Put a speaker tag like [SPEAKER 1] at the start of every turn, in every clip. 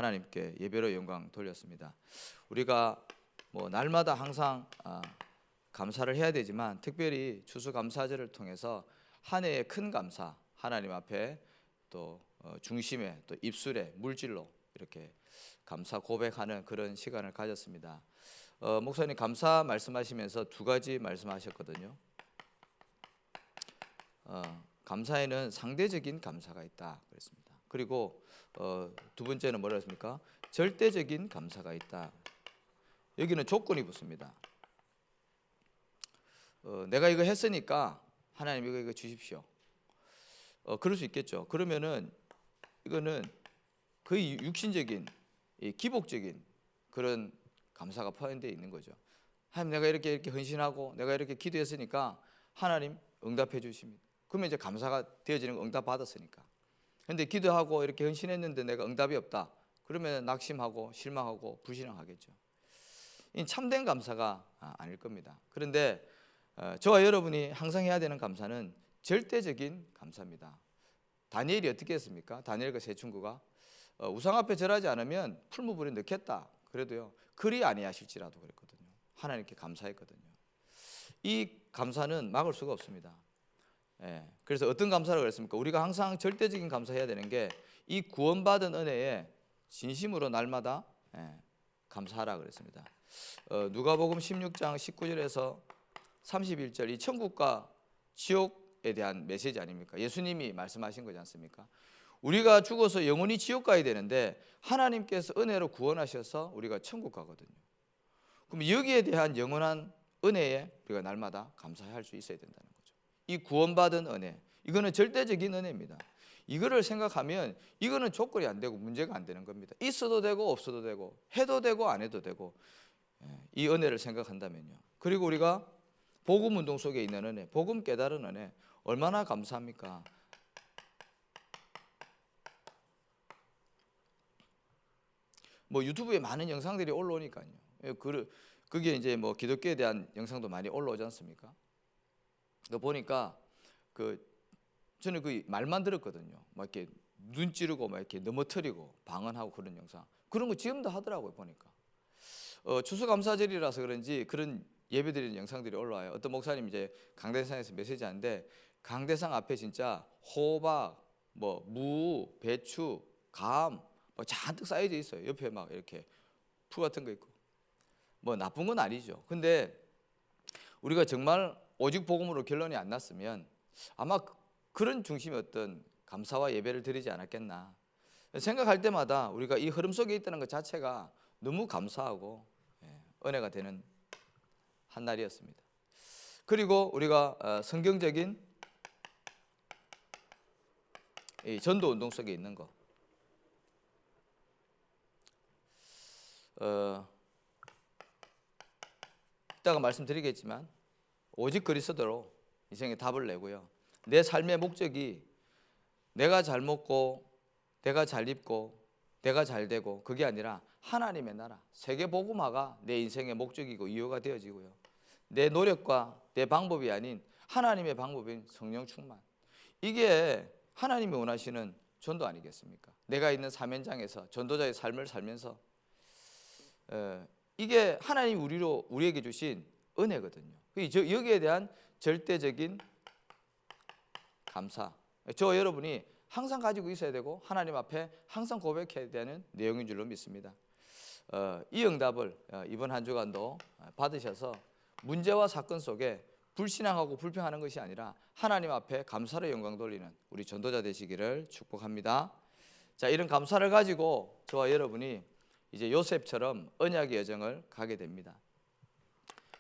[SPEAKER 1] 하나님께 예배로 영광 돌렸습니다. 우리가 뭐 날마다 항상 감사를 해야 되지만 특별히 추수감사절을 통해서 한 해의 큰 감사, 하나님 앞에 또 중심에 또 입술에 물질로 이렇게 감사 고백하는 그런 시간을 가졌습니다. 목사님 감사 말씀하시면서 두 가지 말씀하셨거든요. 감사에는 상대적인 감사가 있다 그랬습니다. 그리고 두 번째는 뭐라 했습니까? 절대적인 감사가 있다. 여기는 조건이 붙습니다. 내가 이거 했으니까 하나님 이거 주십시오. 그럴 수 있겠죠. 그러면은 이거는 거의 육신적인 기복적인 그런 감사가 포함되어 있는 거죠. 하나님 내가 이렇게 헌신하고 내가 이렇게 기도했으니까 하나님 응답해 주십니다. 그러면 이제 감사가 되어지는 거 응답 받았으니까. 근데 기도하고 이렇게 헌신했는데 내가 응답이 없다. 그러면 낙심하고 실망하고 불신앙하겠죠. 이 참된 감사가 아닐 겁니다. 그런데 저와 여러분이 항상 해야 되는 감사는 절대적인 감사입니다. 다니엘이 어떻게 했습니까? 다니엘과 세 친구가 우상 앞에 절하지 않으면 풀무불에 넣겠다. 그래도요 그리 아니하실지라도 그랬거든요. 하나님께 감사했거든요. 이 감사는 막을 수가 없습니다. 그래서 어떤 감사를 그랬습니까? 우리가 항상 절대적인 감사해야 되는 게 이 구원받은 은혜에 진심으로 날마다 감사하라 그랬습니다. 누가복음 16장 19절에서 31절 이 천국과 지옥에 대한 메시지 아닙니까? 예수님이 말씀하신 거지 않습니까? 우리가 죽어서 영원히 지옥 가야 되는데 하나님께서 은혜로 구원하셔서 우리가 천국 가거든요. 그럼 여기에 대한 영원한 은혜에 우리가 날마다 감사할 수 있어야 된다는 거죠. 이 구원받은 은혜, 이거는 절대적인 은혜입니다. 이거를 생각하면 이거는 조건이 안 되고 문제가 안 되는 겁니다. 있어도 되고 없어도 되고 해도 되고 안 해도 되고 이 은혜를 생각한다면요. 그리고 우리가 복음 운동 속에 있는 은혜, 복음 깨달은 은혜 얼마나 감사합니까? 뭐 유튜브에 많은 영상들이 올라오니까요. 그게 이제 뭐 기독교에 대한 영상도 많이 올라오지 않습니까? 그 보니까 저는 그 말만 들었거든요. 막 이렇게 눈 찌르고 막 이렇게 넘어뜨리고 방언하고 그런 영상. 그런 거 지금도 하더라고요 보니까. 추수감사절이라서 그런지 그런 예배드리는 영상들이 올라와요. 어떤 목사님 이제 강대상에서 메시지 하는데 강대상 앞에 진짜 호박, 뭐 무, 배추, 감 뭐 잔뜩 쌓여져 있어요. 옆에 막 이렇게 풀 같은 거 있고. 뭐 나쁜 건 아니죠. 근데 우리가 정말 오직 복음으로 결론이 안 났으면 아마 그런 중심의 어떤 감사와 예배를 드리지 않았겠나 생각할 때마다 우리가 이 흐름 속에 있다는 것 자체가 너무 감사하고 은혜가 되는 한 날이었습니다. 그리고 우리가 성경적인 이 전도 운동 속에 있는 거 이따가 말씀드리겠지만 오직 그리스도로 인생의 답을 내고요. 내 삶의 목적이 내가 잘 먹고 내가 잘 입고 내가 잘 되고 그게 아니라 하나님의 나라 세계 복음화가 내 인생의 목적이고 이유가 되어지고요. 내 노력과 내 방법이 아닌 하나님의 방법인 성령 충만, 이게 하나님이 원하시는 전도 아니겠습니까? 내가 있는 사면장에서 전도자의 삶을 살면서 이게 하나님이 우리에게 주신 은혜거든요. 여기에 대한 절대적인 감사, 저와 여러분이 항상 가지고 있어야 되고 하나님 앞에 항상 고백해야 되는 내용인 줄로 믿습니다. 이 응답을 이번 한 주간도 받으셔서 문제와 사건 속에 불신앙하고 불평하는 것이 아니라 하나님 앞에 감사로 영광 돌리는 우리 전도자 되시기를 축복합니다. 자, 이런 감사를 가지고 저와 여러분이 이제 요셉처럼 언약의 여정을 가게 됩니다.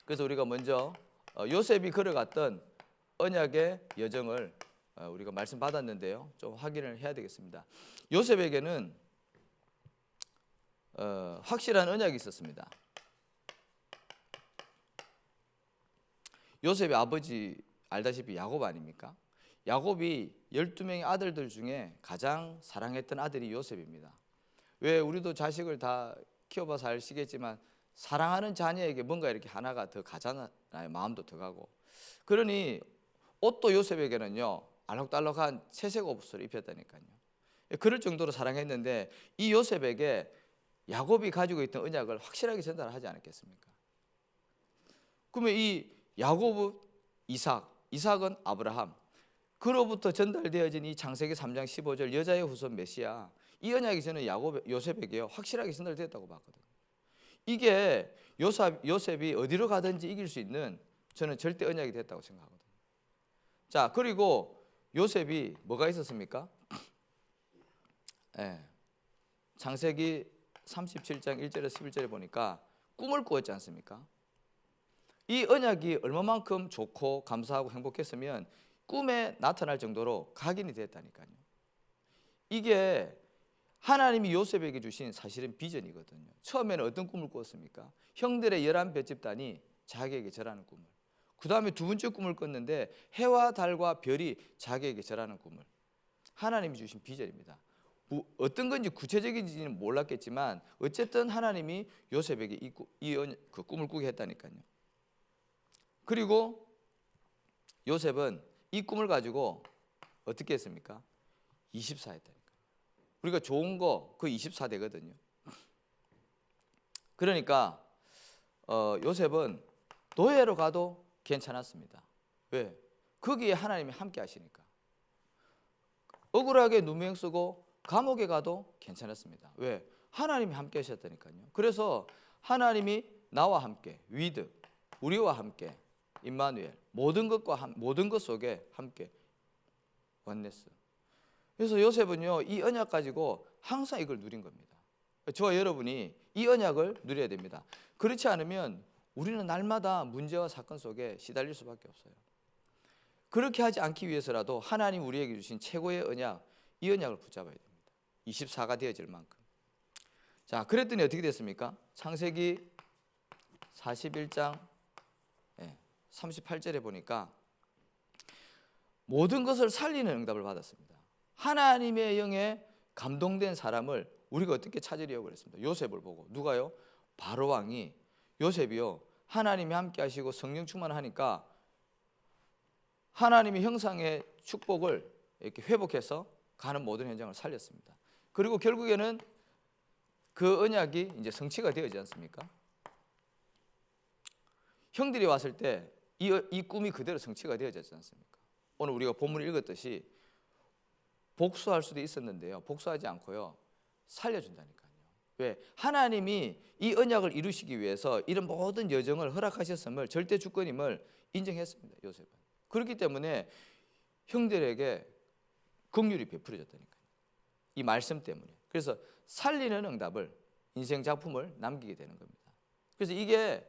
[SPEAKER 1] 그래서 우리가 먼저 요셉이 걸어갔던 언약의 여정을 우리가 말씀 받았는데요. 좀 확인을 해야 되겠습니다. 요셉에게는 확실한 언약이 있었습니다. 요셉의 아버지 알다시피 야곱 아닙니까? 야곱이 12명의 아들들 중에 가장 사랑했던 아들이 요셉입니다. 왜 우리도 자식을 다 키워봐서 아시겠지만 사랑하는 자녀에게 뭔가 이렇게 하나가 더 가잖아요. 마음도 더 가고. 그러니 옷도 요셉에게는요 알록달록한 채색 옷을 입혔다니까요. 그럴 정도로 사랑했는데 이 요셉에게 야곱이 가지고 있던 언약을 확실하게 전달하지 않았겠습니까? 그러면 이 야곱은 이삭은 아브라함, 그로부터 전달되어진 이 창세기 3장 15절 여자의 후손 메시아, 이 언약이 저는 요셉에게 확실하게 전달되었다고 봤거든요. 이게 요셉이 어디로 가든지 이길 수 있는 저는 절대 언약이 됐다고 생각하거든요. 자, 그리고 요셉이 뭐가 있었습니까? 네. 창세기 37장 1절에서 11절에 보니까 꿈을 꾸었지 않습니까? 이 언약이 얼마만큼 좋고 감사하고 행복했으면 꿈에 나타날 정도로 각인이 됐다니까요. 이게 하나님이 요셉에게 주신 사실은 비전이거든요. 처음에는 어떤 꿈을 꾸었습니까? 형들의 11배 집단이 자기에게 절하는 꿈을. 그 다음에 두 번째 꿈을 꿨는데 해와 달과 별이 자기에게 절하는 꿈을. 하나님이 주신 비전입니다. 어떤 건지 구체적인지는 몰랐겠지만 어쨌든 하나님이 요셉에게 그 꿈을 꾸게 했다니까요. 그리고 요셉은 이 꿈을 가지고 어떻게 했습니까? 24 했다니까요. 우리가 좋은 거 그 24되거든요. 그러니까 요셉은 노예로 가도 괜찮았습니다. 왜? 거기에 하나님이 함께 하시니까. 억울하게 누명 쓰고 감옥에 가도 괜찮았습니다. 왜? 하나님이 함께 하셨다니까요. 그래서 하나님이 나와 함께, 위드, 우리와 함께, 임마누엘, 모든 것 속에 함께, 원네스. 그래서 요셉은요, 이 언약 가지고 항상 이걸 누린 겁니다. 저와 여러분이 이 언약을 누려야 됩니다. 그렇지 않으면 우리는 날마다 문제와 사건 속에 시달릴 수밖에 없어요. 그렇게 하지 않기 위해서라도 하나님 우리에게 주신 최고의 언약, 이 언약을 붙잡아야 됩니다. 24가 되어질 만큼. 자, 그랬더니 어떻게 됐습니까? 창세기 41장 38절에 보니까 모든 것을 살리는 응답을 받았습니다. 하나님의 영에 감동된 사람을 우리가 어떻게 찾으려고 그랬습니다. 요셉을 보고. 누가요? 바로 왕이 요셉이요, 하나님이 함께 하시고 성령 충만하니까 하나님의 형상의 축복을 이렇게 회복해서 가는 모든 현장을 살렸습니다. 그리고 결국에는 그 언약이 이제 성취가 되어지지 않습니까? 형들이 왔을 때 이 꿈이 그대로 성취가 되어지지 않습니까? 오늘 우리가 본문을 읽었듯이 복수할 수도 있었는데요, 복수하지 않고요, 살려준다니까요. 왜? 하나님이 이 언약을 이루시기 위해서 이런 모든 여정을 허락하셨음을, 절대 주권임을 인정했습니다. 요셉은. 그렇기 때문에 형들에게 긍휼이 베풀어졌다니까요. 이 말씀 때문에. 그래서 살리는 응답을, 인생 작품을 남기게 되는 겁니다. 그래서 이게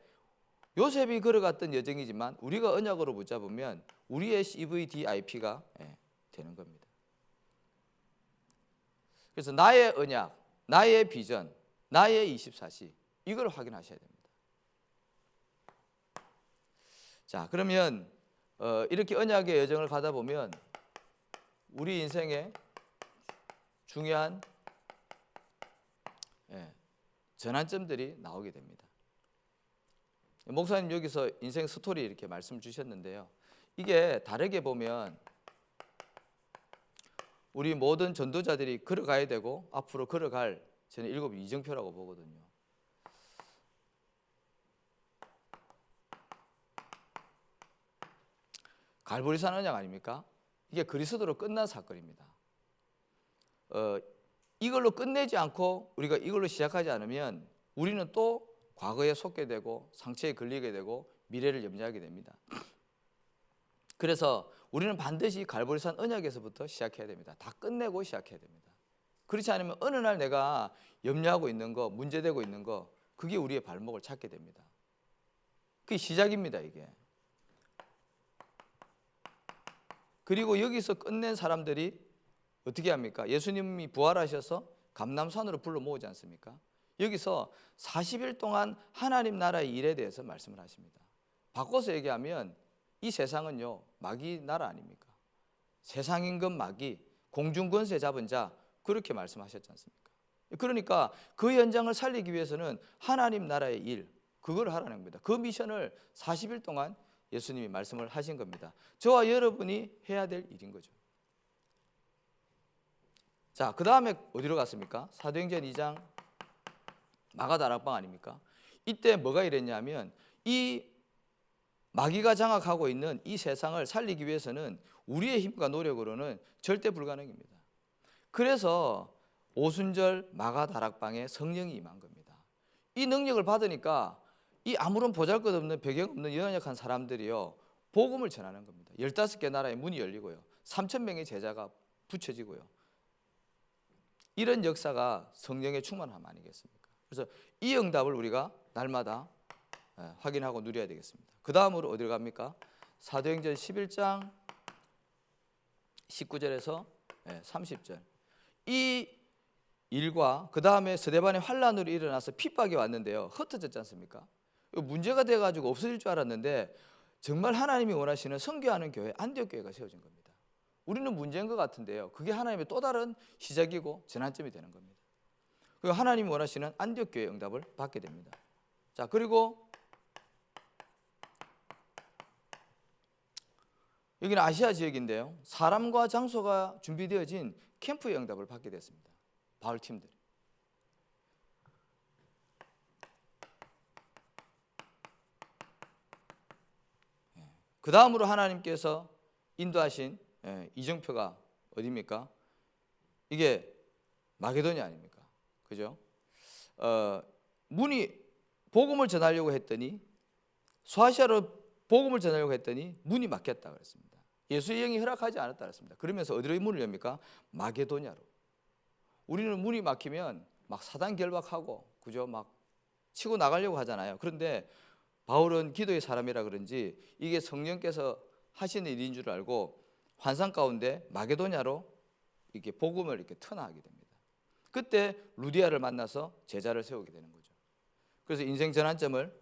[SPEAKER 1] 요셉이 걸어갔던 여정이지만 우리가 언약으로 붙잡으면 우리의 CVDIP가 되는 겁니다. 그래서 나의 언약, 나의 비전, 나의 24시, 이걸 확인하셔야 됩니다. 자, 그러면 이렇게 언약의 여정을 가다 보면 우리 인생에 중요한 전환점들이 나오게 됩니다. 목사님 여기서 인생 스토리 이렇게 말씀 주셨는데요, 이게 다르게 보면 우리 모든 전도자들이 걸어가야 되고 앞으로 걸어갈 저는 7 이정표라고 보거든요. 갈보리산 언약 아닙니까? 이게 그리스도로 끝난 사건입니다. 이걸로 끝내지 않고 우리가 이걸로 시작하지 않으면 우리는 또 과거에 속게 되고 상처에 걸리게 되고 미래를 염려하게 됩니다. 그래서 우리는 반드시 갈보리산 언약에서부터 시작해야 됩니다. 다 끝내고 시작해야 됩니다. 그렇지 않으면 어느 날 내가 염려하고 있는 거, 문제되고 있는 거, 그게 우리의 발목을 찾게 됩니다. 그게 시작입니다, 이게. 그리고 여기서 끝낸 사람들이 어떻게 합니까? 예수님이 부활하셔서 감람산으로 불러 모으지 않습니까? 여기서 40일 동안 하나님 나라의 일에 대해서 말씀을 하십니다. 바꿔서 얘기하면 이 세상은요, 마귀 나라 아닙니까? 세상 임금 마귀, 공중 권세 잡은 자, 그렇게 말씀하셨지 않습니까? 그러니까 그 현장을 살리기 위해서는 하나님 나라의 일, 그걸 하라는 겁니다. 그 미션을 40일 동안 예수님이 말씀을 하신 겁니다. 저와 여러분이 해야 될 일인 거죠. 자, 그 다음에 어디로 갔습니까? 사도행전 2장 마가다락방 아닙니까? 이때 뭐가 이랬냐면 이 마귀가 장악하고 있는 이 세상을 살리기 위해서는 우리의 힘과 노력으로는 절대 불가능입니다. 그래서 오순절 마가다락방에 성령이 임한 겁니다. 이 능력을 받으니까 이 아무런 보잘것없는 배경 없는 연약한 사람들이요 복음을 전하는 겁니다. 15개 나라의 문이 열리고요 3,000명의 제자가 붙여지고요. 이런 역사가 성령의 충만함 아니겠습니까? 그래서 이 응답을 우리가 날마다 확인하고 누려야 되겠습니다. 그 다음으로 어디로 갑니까? 사도행전 11장 19절에서 30절. 이 일과 그 다음에 스데반의 환란으로 일어나서 핍박이 왔는데요 흩어졌지 않습니까? 문제가 돼가지고 없어질 줄 알았는데 정말 하나님이 원하시는 선교하는 교회 안디옥 교회가 세워진 겁니다. 우리는 문제인 것 같은데요 그게 하나님의 또 다른 시작이고 전환점이 되는 겁니다. 그리고 하나님이 원하시는 안디옥 교회 응답을 받게 됩니다. 자, 그리고 여기는 아시아 지역인데요 사람과 장소가 준비되어진 캠프의 응답을 받게 됐습니다. 바울 팀들이. 그 다음으로 하나님께서 인도하신 이정표가 어디입니까? 이게 마게도냐 아닙니까? 그죠? 문이 복음을 전하려고 했더니 소아시아로 복음을 전하려고 했더니 문이 막혔다 그랬습니다. 예수의 영이 허락하지 않았다 그랬습니다. 그러면서 어디로 문을 엽니까? 마게도냐로. 우리는 문이 막히면 막 사단 결박하고 그죠? 막 치고 나가려고 하잖아요. 그런데 바울은 기도의 사람이라 그런지 이게 성령께서 하시는 일인 줄 알고 환상 가운데 마게도냐로 이렇게 복음을 이렇게 터나하게 됩니다. 그때 루디아를 만나서 제자를 세우게 되는 거죠. 그래서 인생 전환점을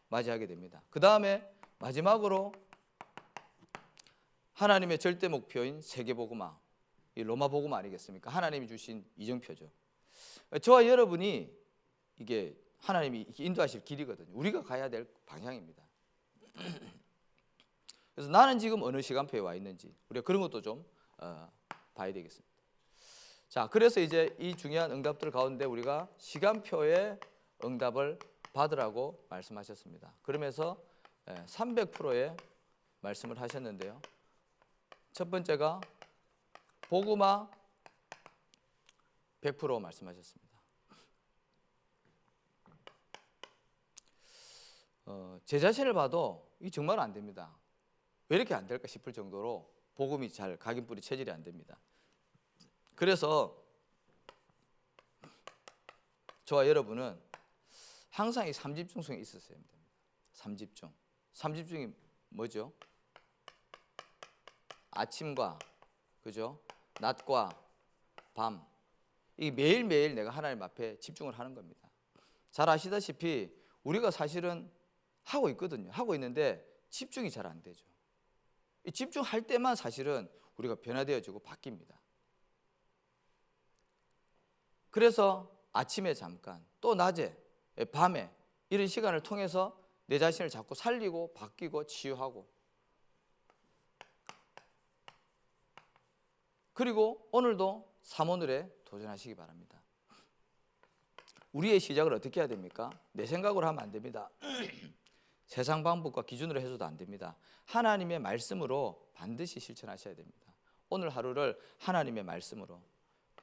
[SPEAKER 1] 맞이하게 됩니다. 그 다음에 마지막으로 하나님의 절대 목표인 세계복음화, 이 로마 복음 아니겠습니까? 하나님이 주신 이정표죠. 저와 여러분이 이게 하나님이 인도하실 길이거든요. 우리가 가야 될 방향입니다. 그래서 나는 지금 어느 시간표에 와 있는지 우리가 그런 것도 좀 봐야 되겠습니다. 자, 그래서 이제 이 중요한 응답들 가운데 우리가 시간표의 응답을 받으라고 말씀하셨습니다. 그러면서 300%의 말씀을 하셨는데요. 첫 번째가 복음화 100% 말씀하셨습니다. 제 자신을 봐도 이 정말 안 됩니다. 왜 이렇게 안 될까 싶을 정도로 복음이 잘 각인뿌리 체질이 안 됩니다. 그래서 저와 여러분은 항상 이 삼집중성이 있었어야 됩니다. 삼집중. 삼집중이 뭐죠? 아침과 그죠? 낮과 밤. 이 매일매일 내가 하나님 앞에 집중을 하는 겁니다. 잘 아시다시피 우리가 사실은 하고 있거든요. 하고 있는데 집중이 잘 안 되죠. 이 집중할 때만 사실은 우리가 변화되어지고 바뀝니다. 그래서 아침에 잠깐, 또 낮에, 밤에 이런 시간을 통해서 내 자신을 자꾸 살리고 바뀌고 치유하고, 그리고 오늘도 삼오늘에 도전하시기 바랍니다. 우리의 시작을 어떻게 해야 됩니까? 내 생각으로 하면 안 됩니다. 세상 방법과 기준으로 해서도 안 됩니다. 하나님의 말씀으로 반드시 실천하셔야 됩니다. 오늘 하루를 하나님의 말씀으로.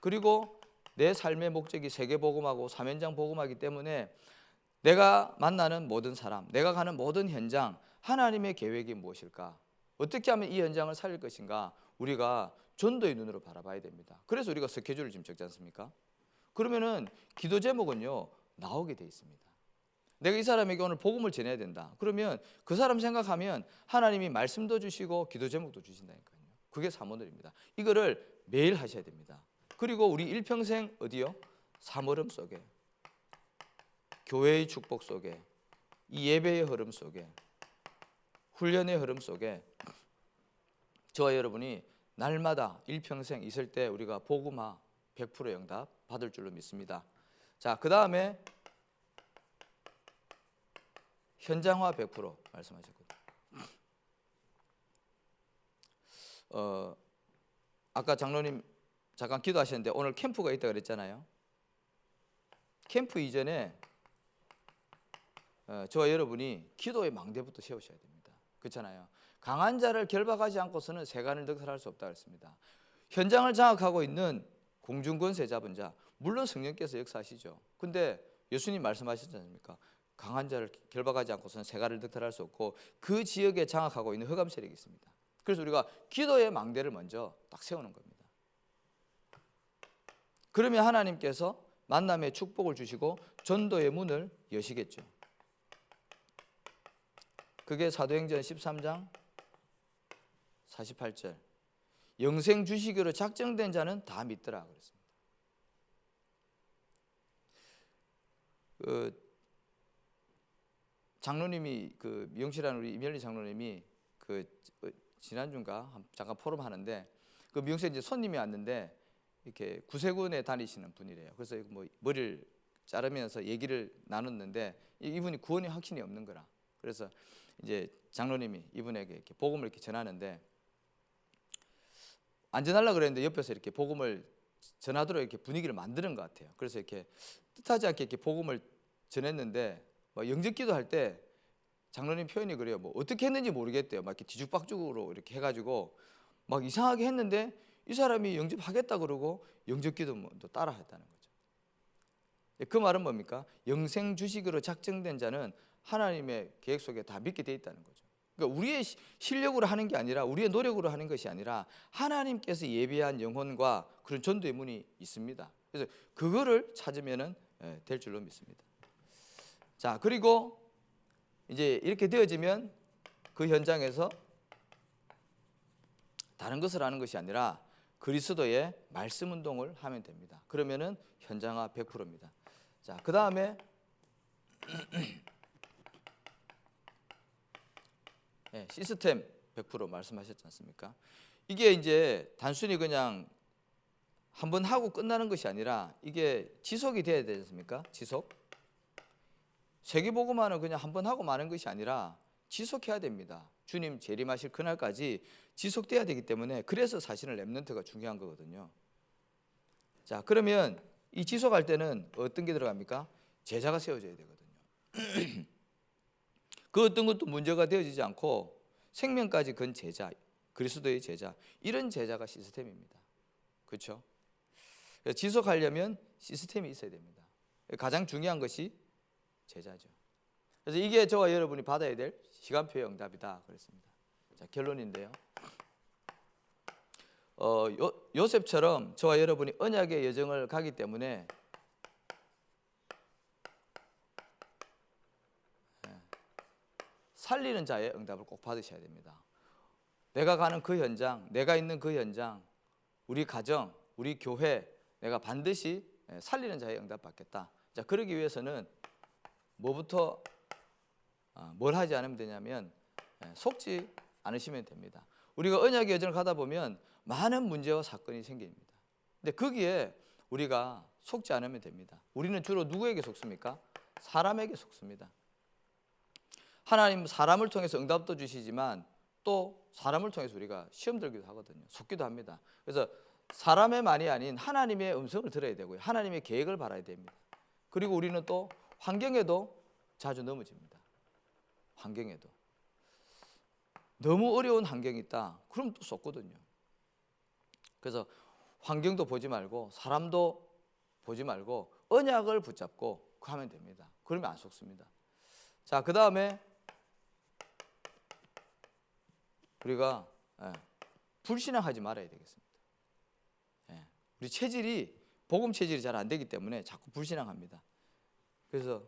[SPEAKER 1] 그리고 내 삶의 목적이 세계복음하고 사면장 복음하기 때문에 내가 만나는 모든 사람, 내가 가는 모든 현장, 하나님의 계획이 무엇일까? 어떻게 하면 이 현장을 살릴 것인가? 우리가 전도의 눈으로 바라봐야 됩니다. 그래서 우리가 스케줄을 지금 적지 않습니까? 그러면은 기도 제목은요 나오게 돼 있습니다. 내가 이 사람에게 오늘 복음을 전해야 된다. 그러면 그 사람 생각하면 하나님이 말씀도 주시고 기도 제목도 주신다니까요. 그게 삼오늘입니다. 이거를 매일 하셔야 됩니다. 그리고 우리 일평생 어디요? 삼얼음 속에, 교회의 축복 속에, 이 예배의 흐름 속에, 훈련의 흐름 속에 저와 여러분이 날마다 일평생 있을 때 우리가 복음화 100% 응답 받을 줄로 믿습니다. 자, 그 다음에 현장화 100% 말씀하셨거든요. 아까 장로님 잠깐 기도하셨는데 오늘 캠프가 있다고 그랬잖아요. 캠프 이전에 저와 여러분이 기도의 망대부터 세우셔야 됩니다. 그렇잖아요. 강한 자를 결박하지 않고서는 세간을 넉살할 수 없다고 했습니다. 현장을 장악하고 있는 공중권세 잡은 자, 물론 성령께서 역사하시죠. 근데 예수님 말씀하셨지 않습니까? 강한 자를 결박하지 않고서는 세간을 넉살할 수 없고 그 지역에 장악하고 있는 흑암 세력이 있습니다. 그래서 우리가 기도의 망대를 먼저 딱 세우는 겁니다. 그러면 하나님께서 만남의 축복을 주시고 전도의 문을 여시겠죠. 그게 사도행전 13장 48절. 영생 주시기로 작정된 자는 다 믿더라 그랬습니다. 장로님이 미용실하는 우리 임열리 장로님이 지난주인가 잠깐 포럼 하는데 미용실에 이제 손님이 왔는데 이렇게 구세군에 다니시는 분이래요. 그래서 뭐 머리를 자르면서 얘기를 나눴는데 이분이 구원의 확신이 없는 거라. 그래서 이제 장로님이 이분에게 이렇게 복음을 이렇게 전하는데 안 전하려고 그랬는데 옆에서 이렇게 복음을 전하도록 이렇게 분위기를 만드는 것 같아요. 그래서 이렇게 뜻하지 않게 이렇게 복음을 전했는데 막 영접기도 할 때 장로님 표현이 그래요. 뭐 어떻게 했는지 모르겠대요. 막 이렇게 뒤죽박죽으로 이렇게 해가지고 막 이상하게 했는데 이 사람이 영접하겠다 그러고 영접기도 또 따라 했다는 거죠. 그 말은 뭡니까? 영생 주식으로 작정된 자는 하나님의 계획 속에 다 믿게 돼 있다는 거죠. 그러니까 우리의 실력으로 하는 게 아니라 우리의 노력으로 하는 것이 아니라 하나님께서 예비한 영혼과 그런 전도의 문이 있습니다. 그래서 그거를 찾으면은 될 줄로 믿습니다. 자, 그리고 이제 이렇게 되어지면 그 현장에서 다른 것을 하는 것이 아니라 그리스도의 말씀 운동을 하면 됩니다. 그러면은 현장화 100%입니다. 자, 그 다음에 시스템 100% 말씀하셨지 않습니까? 이게 이제 단순히 그냥 한번 하고 끝나는 것이 아니라 이게 지속이 돼야 되지 않습니까? 지속. 세계복음화는 그냥 한번 하고 마는 것이 아니라 지속해야 됩니다. 주님 재림하실 그날까지 지속돼야 되기 때문에 그래서 사실은 렘넌트가 중요한 거거든요. 자, 그러면 이 지속할 때는 어떤 게 들어갑니까? 제자가 세워져야 되거든요. 그 어떤 것도 문제가 되어지지 않고 생명까지 건 제자, 그리스도의 제자, 이런 제자가 시스템입니다. 그렇죠? 지속하려면 시스템이 있어야 됩니다. 가장 중요한 것이 제자죠. 그래서 이게 저와 여러분이 받아야 될 시간표의 응답이다 그랬습니다. 자, 결론인데요. 요셉처럼 저와 여러분이 언약의 여정을 가기 때문에 살리는 자의 응답을 꼭 받으셔야 됩니다. 내가 가는 그 현장, 내가 있는 그 현장, 우리 가정, 우리 교회, 내가 반드시 살리는 자의 응답 받겠다. 자, 그러기 위해서는 뭐부터 뭘 하지 않으면 되냐면 속지 않으시면 됩니다. 우리가 언약의 여정을 가다 보면 많은 문제와 사건이 생깁니다. 근데 거기에 우리가 속지 않으면 됩니다. 우리는 주로 누구에게 속습니까? 사람에게 속습니다. 하나님 사람을 통해서 응답도 주시지만 또 사람을 통해서 우리가 시험 들기도 하거든요. 속기도 합니다. 그래서 사람의 말이 아닌 하나님의 음성을 들어야 되고요. 하나님의 계획을 바라야 됩니다. 그리고 우리는 또 환경에도 자주 넘어집니다. 환경에도. 너무 어려운 환경이 있다. 그럼 또 속거든요. 그래서 환경도 보지 말고 사람도 보지 말고 언약을 붙잡고 하면 됩니다. 그러면 안 속습니다. 자, 그 다음에 우리가 불신앙하지 말아야 되겠습니다. 우리 체질이 복음 체질이 잘 안 되기 때문에 자꾸 불신앙합니다. 그래서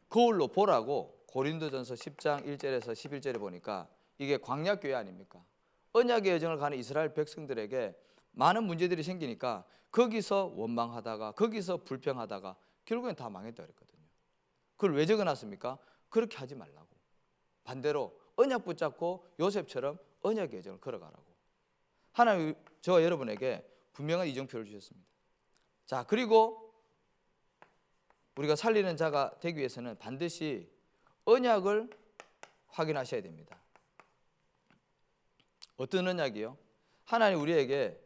[SPEAKER 1] 거울로 보라고 고린도전서 10장 1절에서 11절에 보니까 이게 광야교회 아닙니까? 언약의 여정을 가는 이스라엘 백성들에게 많은 문제들이 생기니까 거기서 원망하다가 거기서 불평하다가 결국엔 다 망했다 그랬거든요. 그걸 왜 적어놨습니까? 그렇게 하지 말라고. 반대로 언약 붙잡고 요셉처럼 언약의 여정을 걸어가라고. 하나님 저와 여러분에게 분명한 이정표를 주셨습니다. 자, 그리고 우리가 살리는 자가 되기 위해서는 반드시 언약을 확인하셔야 됩니다. 어떤 언약이요? 하나님 우리에게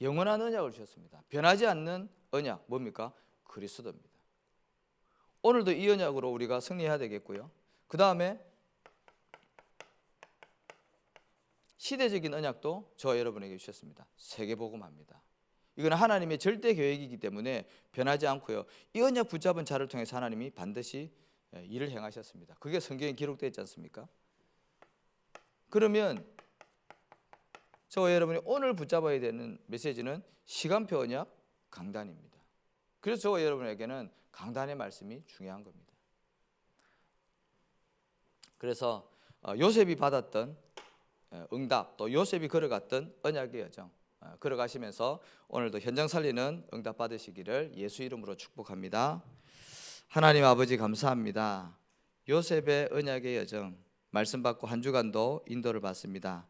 [SPEAKER 1] 영원한 언약을 주셨습니다. 변하지 않는 언약 뭡니까? 그리스도입니다. 오늘도 이 언약으로 우리가 승리해야 되겠고요. 그 다음에 시대적인 언약도 저와 여러분에게 주셨습니다. 세계복음합니다. 이건 하나님의 절대 계획이기 때문에 변하지 않고요. 이 언약 붙잡은 자를 통해서 하나님이 반드시 일을 행하셨습니다. 그게 성경에 기록되어 있지 않습니까? 그러면 저와 여러분이 오늘 붙잡아야 되는 메시지는 시간표 언약 강단입니다. 그래서 저와 여러분에게는 강단의 말씀이 중요한 겁니다. 그래서 요셉이 받았던 응답, 또 요셉이 걸어갔던 언약의 여정 걸어가시면서 오늘도 현장 살리는 응답 받으시기를 예수 이름으로 축복합니다. 하나님 아버지 감사합니다. 요셉의 언약의 여정 말씀 받고 한 주간도 인도를 받습니다.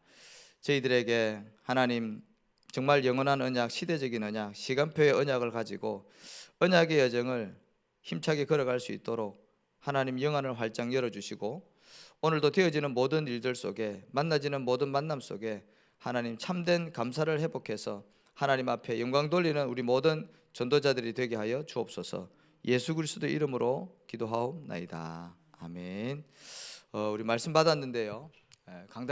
[SPEAKER 1] 저희들에게 하나님 정말 영원한 언약, 시대적인 언약, 시간표의 언약을 가지고 언약의 여정을 힘차게 걸어갈 수 있도록 하나님 영안을 활짝 열어주시고 오늘도 되어지는 모든 일들 속에 만나지는 모든 만남 속에 하나님 참된 감사를 회복해서 하나님 앞에 영광 돌리는 우리 모든 전도자들이 되게 하여 주옵소서. 예수 그리스도 이름으로 기도하옵나이다. 아멘. 우리 말씀 받았는데요. 강단